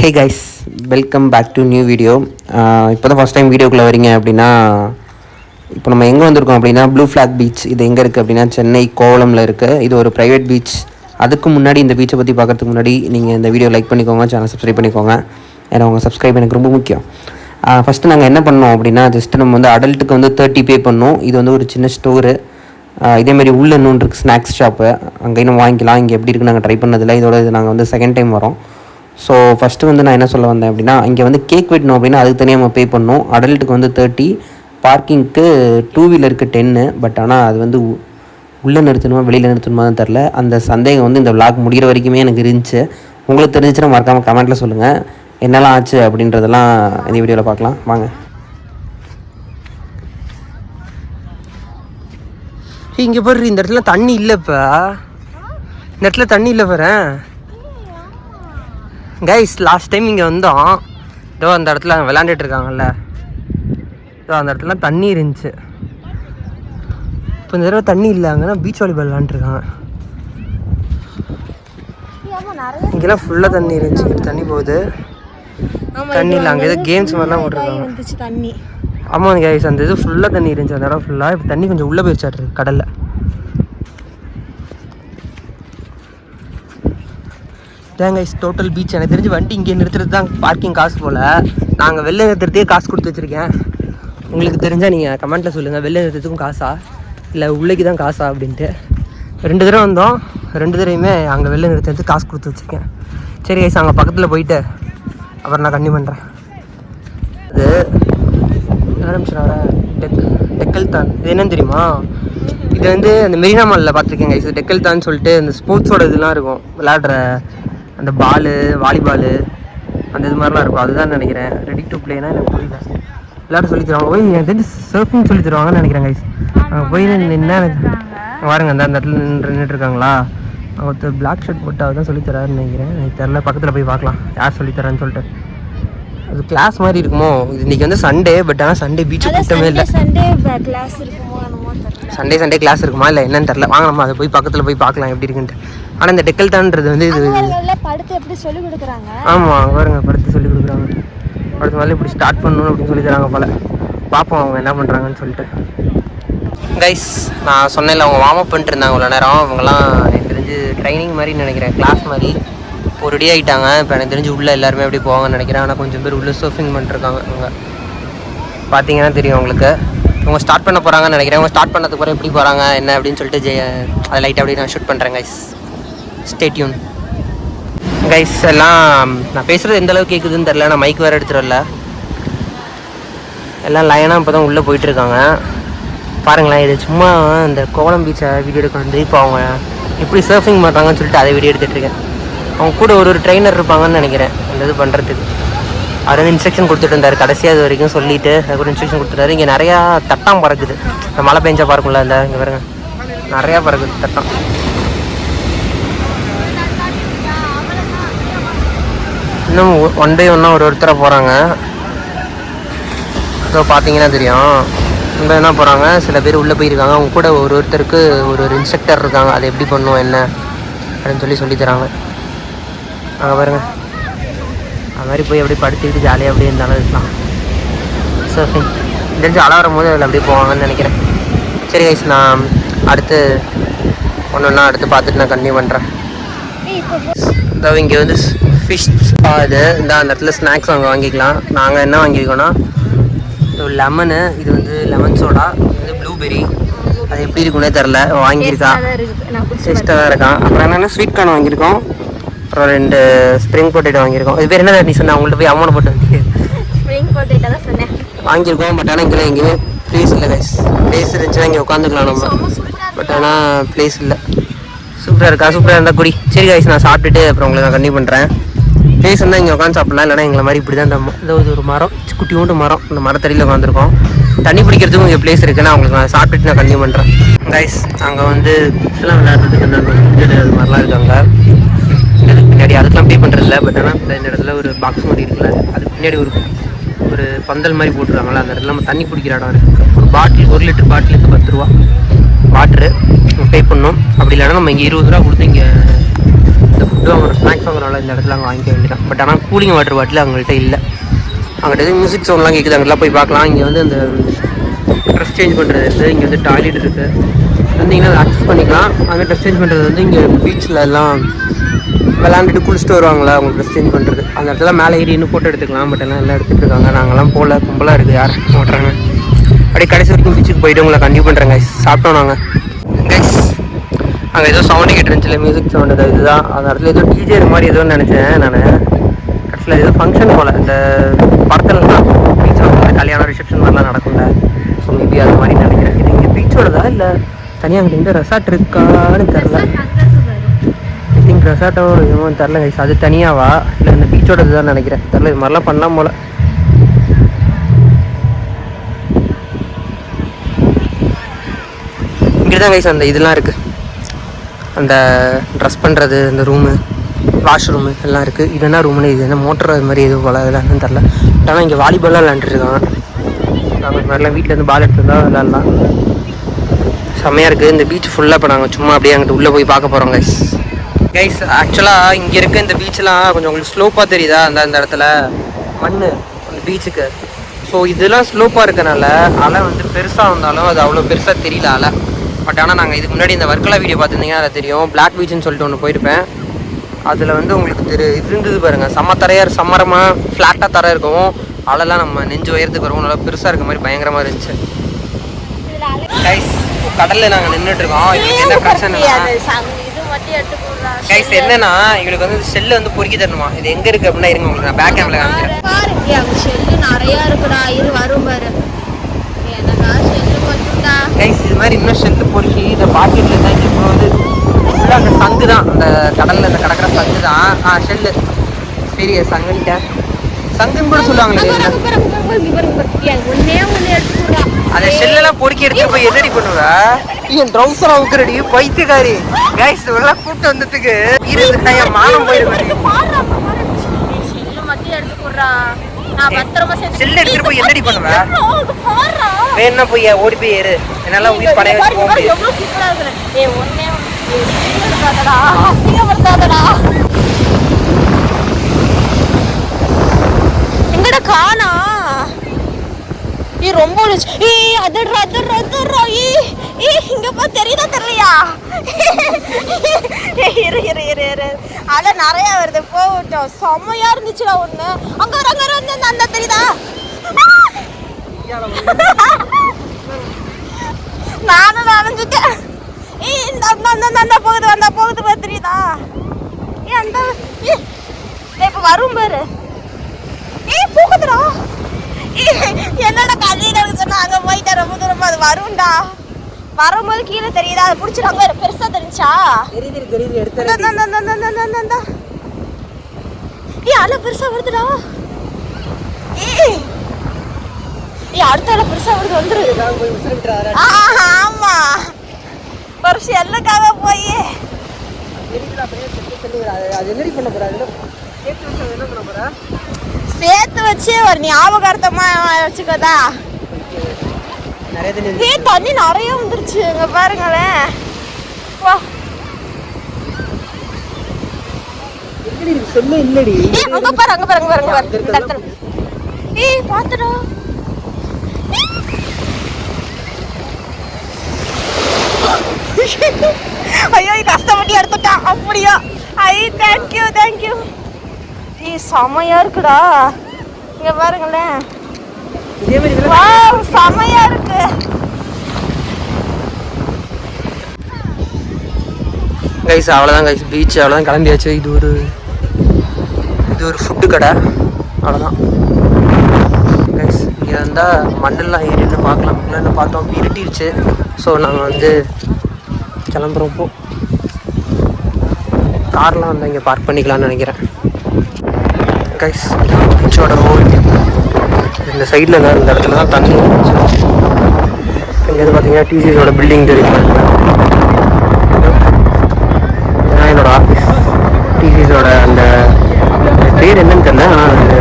Hey guys, welcome back to new video. இப்போ தான் first time வீடியோக்குள்ளே வரீங்க அப்படின்னா, இப்போ நம்ம எங்கே வந்திருக்கோம் அப்படின்னா ப்ளூ ஃப்ளாக் பீச். இது எங்கே இருக்குது அப்படின்னா சென்னை கோவளமில் இருக்குது. இது ஒரு ப்ரைவேட் பீச். அதுக்கு முன்னாடி இந்த பீச்சை பற்றி பார்க்குறதுக்கு முன்னாடி நீங்கள் இந்த வீடியோ லைக் பண்ணிக்கோங்க, சேனல் சப்ஸ்கிரைப் பண்ணிக்கோங்க. ஏன்னா உங்கள் சப்ஸ்கிரைப் எனக்கு ரொம்ப முக்கியம். ஃபஸ்ட்டு நாங்கள் என்ன பண்ணோம் அப்படின்னா, ஜஸ்ட்டு நம்ம வந்து அடல்ட்டுக்கு வந்து 30 பே பண்ணோம். இது வந்து ஒரு சின்ன ஸ்டோரு. இதேமாதிரி உள்ள இன்னொன்று இருக்குது ஸ்நாக்ஸ் ஷாப்பு. அங்கேயும் நம்ம வாங்கிக்கலாம். இங்கே எப்படி இருக்குது நாங்கள் ட்ரை பண்ணதில்லை. இதோட இது நாங்கள் வந்து செகண்ட் டைம் வரோம். ஸோ ஃபஸ்ட்டு வந்து நான் என்ன சொல்ல வந்தேன் அப்படின்னா, இங்கே வந்து கேக் வெட்டணும் அப்படின்னா அதுக்கு தனியாக நம்ம பே பண்ணோம். அடல்ட்டுக்கு வந்து 30, பார்க்கிங்க்கு 2 வீலருக்கு 10. பட் ஆனால் அது வந்து உள்ளே நிறுத்தணுமா வெளியில் நிறுத்தணுமா தான் தெரில. அந்த சந்தேகம் வந்து இந்த விளாக் முடிகிற வரைக்குமே எனக்கு இருந்துச்சு. உங்களுக்கு தெரிஞ்சிச்சுன்னா மறக்காமல் கமெண்ட்டில் சொல்லுங்கள் என்னெல்லாம் ஆச்சு அப்படின்றதெல்லாம் இந்த வீடியோவில் பார்க்கலாம் வாங்க. இங்கே பாரு, இந்த இடத்துல தண்ணி இல்லைப்பா. இந்த இடத்துல தண்ணி இல்லை பாரு கைஸ். லாஸ்ட் டைம் இங்கே வந்தோம். இதோ அந்த இடத்துல விளாண்டுட்டு இருக்காங்கல்ல, இதோ அந்த இடத்துல தண்ணி இருந்துச்சு. இப்போ இந்த தடவை தண்ணி இல்லை. அங்கன்னா பீச் வாலிபால் விளாண்டுருக்காங்க. இங்கெல்லாம் ஃபுல்லாக தண்ணி இருந்துச்சு. இப்போ தண்ணி போகுது. தண்ணி இல்லை, அங்கே ஏதோ கேம்ஸ் மாதிரிலாம் போட்டுருக்காங்க. ஆமாம் கைஸ், அந்த இது ஃபுல்லாக தண்ணி இருந்துச்சு அந்த இடம் ஃபுல்லாக. இப்போ தண்ணி கொஞ்சம் உள்ளே போயிடுச்சாட்டு கடலில். தேங்க கைஸ், டோட்டல் பீச். எனக்கு தெரிஞ்சு வண்டி இங்கே நிறுத்துறது தான் பார்க்கிங் காசு போல். நாங்கள் வெளில நிறுத்துறதே காசு கொடுத்து வச்சுருக்கேன். உங்களுக்கு தெரிஞ்சால் நீங்கள் கமெண்ட்டில் சொல்லுங்கள், வெளில நிறுத்துறதுக்கும் காசா இல்லை உள்ளேக்கு தான் காசா அப்படின்ட்டு. 2 தடவை வந்தோம். 2 தடவையுமே அங்கே வெளில நிறுத்துறதுக்கு காசு கொடுத்து வச்சுருக்கேன். சரி கைஸ், அங்கே பக்கத்தில் போயிட்டு அப்புறம் நான் கண்டினியூ பண்ணுறேன். அது ஆரம்பிச்சிடாரா டெக்கல் தான். இது என்னன்னு தெரியுமா? இது வந்து அந்த மெரினா மாலில் பார்த்துருக்கேன் கைஸ். டெக்கல் தான் சொல்லிட்டு அந்த ஸ்போர்ட்ஸோட இதெல்லாம் இருக்கும், விளையாடுற அந்த பாலு, வாலிபாலு, அந்த இது மாதிரிலாம் இருக்கும். அதுதான் நினைக்கிறேன். ரெடி டு பிளேனா எனக்கு புரியல. விளையாட சொல்லி தருவாங்க. போய் எனக்கு தெரிஞ்சு சர்ஃபிங் சொல்லி தருவாங்கன்னு நினைக்கிறேன் கைஸ். அங்கே போய் என்ன பாருங்க, அந்த இடத்துல நின்றுட்டு இருக்காங்களா, ஒருத்தர் பிளாக் ஷர்ட் போட்டு அவர் தான் சொல்லித்தராருன்னு நினைக்கிறேன். எனக்கு தெரில, பக்கத்தில் போய் பார்க்கலாம் யார் சொல்லித்தரான்னு சொல்லிட்டு. அது கிளாஸ் மாதிரி இருக்குமோ? இது இன்றைக்கி வந்து சண்டே, பட் ஆனால் சண்டே பீச்சு கூட்டமே இல்லை. சண்டே கிளாஸ் இருக்குமா இல்லை என்னன்னு தெரில. வாங்க நம்ம அதை போய் பக்கத்தில் போய் பார்க்கலாம் எப்படி இருக்குன்ட்டு. ஆனால் இந்த டெக்கல் தான்றது வந்து இது படுத்து எப்படி சொல்லி கொடுக்குறாங்க. ஆமாம் பாருங்க, படுத்து சொல்லி கொடுக்குறாங்க. படுத்து மேலே இப்படி ஸ்டார்ட் பண்ணணும் அப்படின்னு சொல்லி தராங்க போல். பார்ப்போம் அவங்க என்ன பண்ணுறாங்கன்னு சொல்லிட்டு. கைஸ், நான் சொன்னேன்ல அவங்க வார்ம் அப் பண்ணிட்டு இருந்தாங்க இவ்வளோ நேரம். அவங்களாம் எனக்கு தெரிஞ்சு ட்ரைனிங் மாதிரி நினைக்கிறேன், கிளாஸ் மாதிரி. இப்போ ரெடி ஆகிட்டாங்க. இப்போ எனக்கு தெரிஞ்சு உள்ளே எல்லாருமே எப்படி போவாங்கன்னு நினைக்கிறேன். ஆனால் கொஞ்சம் பேர் உள்ளே சர்ஃபிங் பண்ணிட்டுருக்காங்க. அவங்க பார்த்தீங்கன்னா தெரியும் உங்களுக்கு. அவங்க ஸ்டார்ட் பண்ண போகிறாங்கன்னு நினைக்கிறேன். அவங்க ஸ்டார்ட் பண்ணதுக்கு அப்புறம் எப்படி போகிறாங்க என்ன அப்படின்னு சொல்லிட்டு அதை லைட்டாக அப்படி நான் ஷூட் பண்ணுறேன் கைஸ். Stay tune guys. எல்லாம் நான் பேசுகிறது எந்த அளவுக்கு கேட்குதுன்னு தெரில. நான் மைக் வேறு எடுத்துகிட்டு வரல. எல்லாம் லைனாக இப்போ தான் உள்ளே போயிட்டுருக்காங்க. பாருங்களேன், இது சும்மா இந்த கோவளம் பீச்சை வீடியோ எடுக்க வந்து இப்போ அவங்க எப்படி சர்ஃபிங் பண்ணுறாங்கன்னு சொல்லிட்டு அதை வீடியோ எடுத்துகிட்ருக்கேன். அவங்க கூட ஒரு ட்ரெயினர் இருப்பாங்கன்னு நினைக்கிறேன் அந்த இது பண்ணுறதுக்கு. அவர் வந்து இன்ஸ்ட்ரக்ஷன் கொடுத்துட்டு இருந்தார் கடைசியாக அது வரைக்கும் சொல்லிவிட்டு அது கூட இன்ஸ்ட்ரக்ஷன் கொடுத்துட்டாரு. இங்கே நிறையா தட்டாம் பறக்குது. இந்த மழை பெஞ்சா பறக்கும்ல, இந்த இங்கே பாருங்க நிறையா பறக்குது தட்டம். இன்னும் 1 by 1 ஒருத்தராக போகிறாங்க. ஸோ பார்த்தீங்கன்னா தெரியும் இங்கே என்ன போகிறாங்க. சில பேர் உள்ளே போயிருக்காங்க. அவங்க கூட ஒருத்தருக்கு ஒரு இன்ஸ்ட்ரக்டர் இருக்காங்க. அதை எப்படி பண்ணுவோம் என்ன அப்படின்னு சொல்லித்தராங்க. அங்கே பாருங்க, அது மாதிரி போய் அப்படியே படுத்துக்கிட்டு ஜாலியாக அப்படியே இருந்தாலும் இருக்கலாம். சர்ஃபிங் தெரிஞ்சு அழ வரும்போது அதில் அப்படியே போவாங்கன்னு நினைக்கிறேன். சரி கைஸ், நான் அடுத்து ஒன்று அடுத்து பார்த்துட்டு நான் கண்டினியூ பண்ணுறேன். அதாவது இங்கே வந்து ஃபிஷ் அது இந்த அந்த இடத்துல ஸ்நாக்ஸ் அங்கே வாங்கிக்கலாம். நாங்கள் என்ன வாங்கியிருக்கோன்னா லெமனு, இது வந்து லெமன் சோடா, இது வந்து ப்ளூபெரி. அது எப்படி இருக்குன்னே தெரில. வாங்கியிருக்கா டேஸ்ட்டாக தான் இருக்கான். அப்புறம் என்னென்னா ஸ்வீட் கார்ன் வாங்கியிருக்கோம். அப்புறம் 2 ஸ்ப்ரிங் பொட்டேட்டோ வாங்கியிருக்கோம். இது பேர் என்ன நீ சொன்ன? அவங்கள்ட்ட போய் அமௌண்ட் போட்டு வந்து ஸ்ப்ரிங் பொட்டேட்டோ தான் சொன்னேன் வாங்கியிருக்கோம். பட் ஆனால் இங்கே எங்கேயுமே ப்ளேஸ் இல்லை கைஸ். ப்ளேஸ் இருந்துச்சுன்னா இங்கே உட்காந்துக்கலாம் நம்ம. பட் ஆனால் ப்ளேஸ் இல்லை. சூப்பராக இருக்கா? சூப்பராக இருந்தால் குடி. சரி கைஸ், நான் சாப்பிட்டுட்டு அப்புறம் உங்களை நான் கண்டினியூ பண்ணுறேன். ப்ளேஸ் இருந்தால் இங்கே உட்காந்து சாப்பிட்லாம். இல்லைனா எங்களை மாதிரி இப்படி தான் இந்த ஒரு மரம், குட்டி ஊண்டு மரம், இந்த மரத்தடியில் உட்காந்துருக்கோம். தண்ணி பிடிக்கிறதுக்கும் இங்கே ப்ளேஸ் இருக்குது. நான் உங்களுக்கு நான் சாப்பிட்டுட்டு நான் கண்டினியூ பண்ணுறேன் கைஸ். அங்கே வந்து எல்லாம் விளையாடுறதுக்கு அது மாதிரிலாம் இருக்காங்க. அதுக்கு பின்னாடி அதுக்கெலாம் பே பண்ணுறதில்ல. பட் ஆனால் இந்த இடத்துல ஒரு பாக்ஸ் மாதிரி இருக்குல்ல, அதுக்கு பின்னாடி ஒரு பந்தல் மாதிரி போட்டுருக்காங்களா, அந்த இடத்துல நம்ம தண்ணி பிடிக்கிற இடம் இருக்குது. ஒரு பாட்டில் 1 லிட்டர் பாட்டிலுக்கு 10 ரூபா வாட்ரு பே பண்ணணும். அப்படி இல்லைன்னா நம்ம இங்கே 20 ரூபா கொடுத்து இங்கே இந்த ஃபுட்டு வாங்குற ஸ்நாக்ஸ் வாங்குறனால இந்த இடத்துல அங்கே வாங்கிக்க வேண்டியதான். பட் ஆனால் கூலிங் வாட்டர் பாட்டில் அவங்கள்ட்ட இல்லை. அங்கிட்ட எதுவும் மியூசிக் சவுண்ட்லாம் கேட்குது, அங்கெல்லாம் போய் பார்க்கலாம். இங்கே வந்து அந்த ட்ரெஸ் சேஞ்ச் பண்ணுறது இருக்குது, இங்கே வந்து டாய்லெட் இருக்குது, வந்தீங்கன்னா அதை அக்சஸ் பண்ணிக்கலாம். அங்கே ட்ரெஸ் சேஞ்ச் பண்ணுறது வந்து இங்கே பீச்சில் எல்லாம் விளாண்டுட்டு குளிச்சுட்டு வருவாங்களா அவங்க ட்ரெஸ் சேஞ்ச் பண்ணுறது. அந்த இடத்துல மேலே ஏறி இன்னும் ஃபோட்டோ எடுத்துக்கலாம். பட் எல்லாம் எடுத்துகிட்டு இருக்காங்க. நாங்கள்லாம் போகல, கும்பலாக இருக்குது, யார் ஓட்டுறாங்க. அப்படியே கடைசி வரைக்கும் பீச்சுக்கு போயிட்டு உங்களை கண்டிப்பாக பண்ணுறேன் கைஸ். சாப்பிட்டோம் நாங்கள் கைஸ். அங்கே ஏதோ சவுண்டு கேட்டுருந்துச்சுல, மியூசிக் சவுண்டு. இதுதான் அந்த இடத்துல ஏதோ டிஜே மாதிரி ஏதோ நினச்சேன் நான். கடைசியில் ஏதோ ஃபங்க்ஷன் போல், இந்த படத்துலலாம் பீச்சோட கல்யாணம் ரிசப்ஷன் மாதிரிலாம் நடக்கும்ல. ஸோ மேபி அது மாதிரி நினைக்கிறேன். இது இங்கே பீச்சோடதா இல்லை தனியாக அங்கே எங்கே ரெசார்ட் இருக்கான்னு தெரில. ஐ திங்க் ரெசார்ட்டோ எதுவும் தெரில கைஸ். அது தனியாவா இல்லை இந்த பீச்சோடது தான் நினைக்கிறேன். தெரில, இது மாதிரிலாம் பண்ணலாம் போல். இங்கே தான் கைஸ் அந்த இதெல்லாம் இருக்குது, அந்த ட்ரெஸ் பண்ணுறது, இந்த ரூமு, வாஷ்ரூமு எல்லாம் இருக்குது. இது என்ன ரூம்னு, இது என்ன மோட்டர் அது மாதிரி எதுவும் போல விளையாடுன்னு தெரில. பட் ஆனால் இங்கே வாலிபால்லாம் விளையாண்டுருக்காங்க. நாங்கள் இது மாதிரிலாம் வீட்டிலேருந்து பால் எடுத்துருந்தா விளையாடலாம். செம்மையாக இருக்குது இந்த பீச் ஃபுல்லாக. இப்போ நாங்கள் சும்மா அப்படியே அங்கிட்டு உள்ளே போய் பார்க்க போகிறோம் கைஸ். கைஸ் ஆக்சுவலாக இங்கே இருக்க இந்த பீச்செலாம் கொஞ்சம் உங்களுக்கு ஸ்லோப்பாக தெரியுதா, அந்த இடத்துல மண் அந்த பீச்சுக்கு. ஸோ இதெல்லாம் ஸ்லோப்பாக இருக்கனால அலை வந்து பெருசாக வந்தாலும் அது அவ்வளோ பெருசாக தெரியல அலை. பட் ஆனால் நாங்கள் இதுக்கு முன்னாடி இந்த வர்க்கலா வீடியோ பார்த்துருந்தீங்கன்னா அதை தெரியும். பிளாக் பீச்சுன்னு சொல்லிட்டு ஒன்று போயிருப்பேன். அதில் வந்து உங்களுக்கு இது இருந்தது பாருங்கள், செம்ம தரையாக சம்மரமாக ஃப்ளாட்டாக தர இருக்கும். அலைலாம் நம்ம நெஞ்சு உயரத்துக்கு வரும், நல்லா பெருசாக இருக்க மாதிரி பயங்கரமாக இருந்துச்சு கைஸ். கடலில் நாங்கள் நின்றுட்டுருக்கோம். இவங்களுக்கு என்ன பிரச்சனை கைஸ் என்னன்னா, இவங்களுக்கு வந்து செல்லு வந்து பொறுக்கி தரணுமா. இது எங்கே இருக்குது அப்படின்னா இருங்க உங்களுக்கு நான் பேக் கேமில் காமிக்கிறேன். செல்லு நிறையா இருக்குடா, இது வரும் பாரு. கைஸ் இது மாதிரி இன்னும் செல்லு பொறுக்கி இந்த பாக்கெட்டில் தான் இப்போ வந்து ஃபுல்லாக அந்த சங்கு தான், அந்த கடலில் இந்த கிடக்கிற சங்கு தான் செல்லு. பெரிய சங்குன்ட்டேன், சங்குன்னு கூட சொல்லுவாங்களே. அந்த செல்லெல்லாம் பொறுக்கி எடுத்து போய் எதடி பண்ணுவ? என் ட்ரௌசர் அவுக்குறடி பைத்தியக்காரி. கைஸ் இவெல்லாம் கூப்பிட்டு வந்ததுக்கு இருந்துட்டா என் மானம் போயிடுவேன். செல்லு எடுத்துட்டு போய் என்னடி பண்ணுவ? வேணா போய் ஓடி போய் ஏறு, என்னால உயிர் படைய வச்சு போக முடியாது. எங்கடா காணா? ரொம்ப இங்கப்பா தெரியுதா தெரியலையா? அல நிறைய வருது, போகட்டும். செம்மையா இருந்துச்சுடா ஒண்ணு. அங்க அந்த தெரியுதா? நானும் நனைஞ்சுட்டேன். இந்த போகுது தெரியுதா? அந்த இப்ப வரும் பாரு. போகுதுடா. என்னோட கல்லில சொன்னா அங்க போயிட்டா ரொம்ப தூரமா அது வரும்டா. வரும்போது கீழே தெரியுதா? அதை பிடிச்சிடாங்க. பெருசா தெரிஞ்சா அலை பெருசா வருதுடா. அடுத்த அலை பெருசா வருது, வந்துரு. ஆமா ஒரு செல்லுக்காக போய் சேர்த்து வச்சு ஒரு ஞாபகார்த்தமா வச்சுக்கோதா. தண்ணி நிறைய வந்துருச்சு, இங்க பாருங்களேன். அங்க பாரு. பாத்துடா. ஐயோ கஷ்டப்பட்டு எடுத்துட்டான். அப்படியா? தேங்க்யூ. செமையா இருக்குடா, இங்க பாருங்களேன். செமையா இருக்கு. கைஸ் அவ்வளோதான் கைஸ், பீச் அவ்வளோதான், கிளம்பியாச்சு. இது ஒரு ஃபுட்டு கடை, அவ்வளோதான் கைஸ். இங்கே இருந்தால் மண்ணெல்லாம் ஏறிட்டு பார்க்கலாம். இல்லைன்னு பார்த்தோம், இருட்டிடுச்சு. ஸோ நாங்கள் வந்து கிளம்புறோம். இப்போ கார்லாம் வந்து இங்கே பார்க் பண்ணிக்கலாம்னு நினைக்கிறேன் கைஸ். பீச்சோட இந்த சைடில் தான், இந்த இடத்துல தான் தண்ணி இருந்துச்சு. இங்கேருந்து பார்த்தீங்கன்னா டிசிஎஸோட பில்டிங் தெரியும். இதுதான் என்னோட ஆஃபீஸ். டிசிஎஸோட அந்த பேர் என்னன்னு தெரியல, ஆனால் அந்த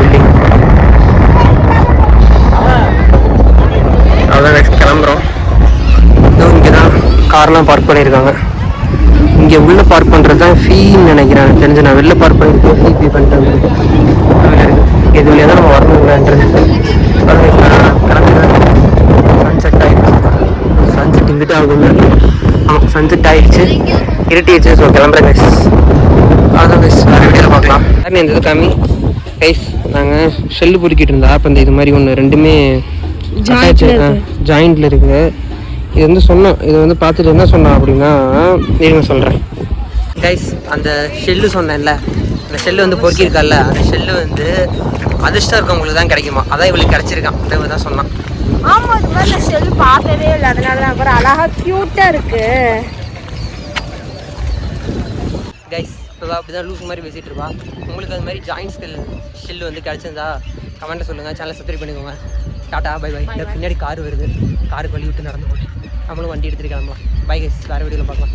பில்டிங். அவ்வளோதான் நெக்ஸ்ட் கிளம்புறோம். இன்னும் இங்கே தான் கார்லாம் பார்க் பண்ணியிருக்காங்க. இங்கே உள்ளே பார்க் பண்ணுறது தான் ஃபீன்னு நினைக்கிறேன். எனக்கு தெரிஞ்சு நான் வெளில பார்க் பண்ணிட்டு ஃபீ பே பண்ணிட்டு வந்துருக்கேன். இது வழியாக தான் நம்ம வரணுங்கிறன்றது சன்செட் ஆகிடுச்சு. சன்செட் இங்கிட்ட ஆகுங்க. ஆமாம், சன்செட் ஆகிடுச்சு, இருட்டிடுச்சு. ஸோ கிளம்புறேன் கைஸ். அதான் கைஸ், வேறு வீடியோவில் பார்க்கலாம். யாருமே இந்த காமி கைஸ். நாங்கள் ஷெல்லு பொறுக்கிட்டு இருந்தா அப்போ இந்த இது மாதிரி ஒன்று ரெண்டுமே ஜாயிண்டில் இருக்குது. இது வந்து சொன்னோம், இது வந்து பார்த்துட்டு என்ன சொன்னோம் அப்படின்னா, இருங்க சொல்கிறேன் கைஸ். அந்த ஷெல்லு சொன்னேன்ல, அந்த ஷெல்லு வந்து பொறுக்கியிருக்கால, அந்த ஷெல்லு வந்து அதிர்ஷ்டம் இருக்கவங்களுக்கு தான் கிடைக்குமா. அதான் இவளுக்கு கிடச்சிருக்கான். இவங்க தான் சொன்னான். ஆமா, இது மாதிரி நான் ஷெல் பார்த்ததே இல்லை. அதனால தான் அப்புறம் அழகா கியூட்டா இருக்கு கைஸ். இப்போ அப்படி தான் லூஸ் மாதிரி பேசிகிட்டு இருப்பா. உங்களுக்கு அது மாதிரி ஜாயிண்ட் ஷெல் வந்து கிடச்சிருந்தா கமெண்ட்டில் சொல்லுங்கள். சேனலை சப்ஸ்கிரைப் பண்ணிக்கோங்க. Tata, bye bye. இந்த பின்னாடி கார் வருது, காருக்கு வழி விட்டு நடந்து போட்டு நம்மளும் வண்டி எடுத்துகிட்டு கிளம்பலாம். பை கைஸ், வேறு வீடியோவில் பார்க்கலாம்.